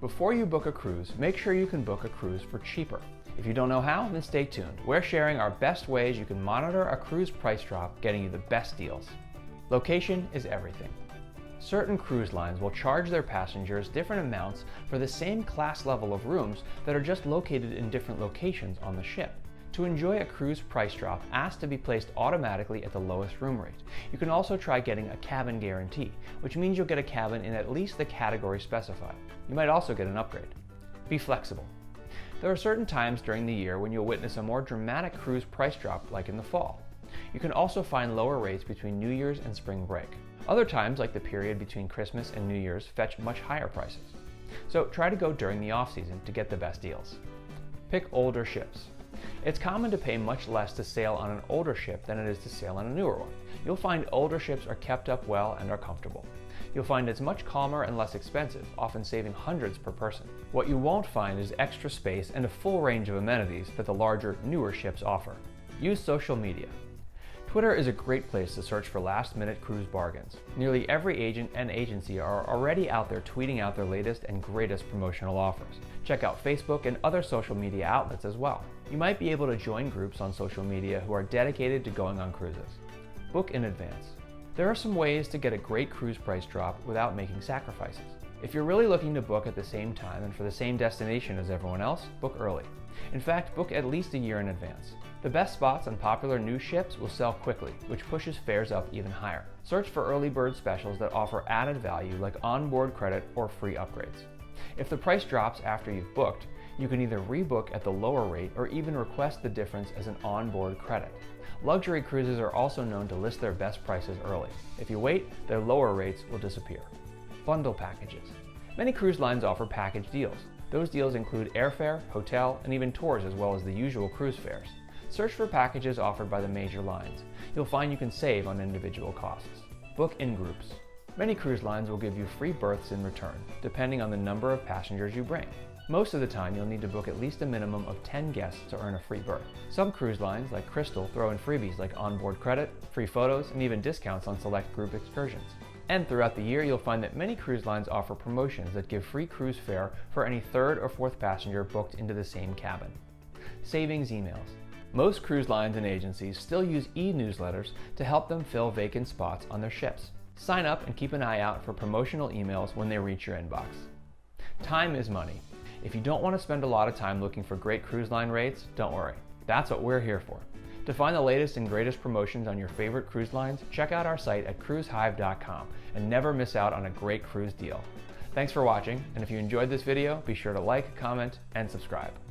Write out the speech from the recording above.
Before you book a cruise, make sure you can book a cruise for cheaper. If you don't know how, then stay tuned. We're sharing our best ways you can monitor a cruise price drop, getting you the best deals. Location is everything. Certain cruise lines will charge their passengers different amounts for the same class level of rooms that are just located in different locations on the ship. To enjoy a cruise price drop, ask to be placed automatically at the lowest room rate. You can also try getting a cabin guarantee, which means you'll get a cabin in at least the category specified. You might also get an upgrade. Be flexible. There are certain times during the year when you'll witness a more dramatic cruise price drop, like in the fall. You can also find lower rates between New Year's and spring break. Other times, like the period between Christmas and New Year's, fetch much higher prices. So try to go during the off-season to get the best deals. Pick older ships. It's common to pay much less to sail on an older ship than it is to sail on a newer one. You'll find older ships are kept up well and are comfortable. You'll find it's much calmer and less expensive, often saving hundreds per person. What you won't find is extra space and a full range of amenities that the larger, newer ships offer. Use social media. Twitter is a great place to search for last-minute cruise bargains. Nearly every agent and agency are already out there tweeting out their latest and greatest promotional offers. Check out Facebook and other social media outlets as well. You might be able to join groups on social media who are dedicated to going on cruises. Book in advance. There are some ways to get a great cruise price drop without making sacrifices. If you're really looking to book at the same time and for the same destination as everyone else, book early. In fact, book at least a year in advance. The best spots on popular new ships will sell quickly, which pushes fares up even higher. Search for early bird specials that offer added value like onboard credit or free upgrades. If the price drops after you've booked, you can either rebook at the lower rate or even request the difference as an onboard credit. Luxury cruises are also known to list their best prices early. If you wait, their lower rates will disappear. Bundle packages. Many cruise lines offer package deals. Those deals include airfare, hotel, and even tours, as well as the usual cruise fares. Search for packages offered by the major lines. You'll find you can save on individual costs. Book in groups. Many cruise lines will give you free berths in return, depending on the number of passengers you bring. Most of the time, you'll need to book at least a minimum of 10 guests to earn a free berth. Some cruise lines, like Crystal, throw in freebies like onboard credit, free photos, and even discounts on select group excursions. And throughout the year, you'll find that many cruise lines offer promotions that give free cruise fare for any third or fourth passenger booked into the same cabin. Savings emails. Most cruise lines and agencies still use e-newsletters to help them fill vacant spots on their ships. Sign up and keep an eye out for promotional emails when they reach your inbox. Time is money. If you don't want to spend a lot of time looking for great cruise line rates, don't worry. That's what we're here for. To find the latest and greatest promotions on your favorite cruise lines, check out our site at cruisehive.com and never miss out on a great cruise deal. Thanks for watching, and if you enjoyed this video, be sure to like, comment, and subscribe.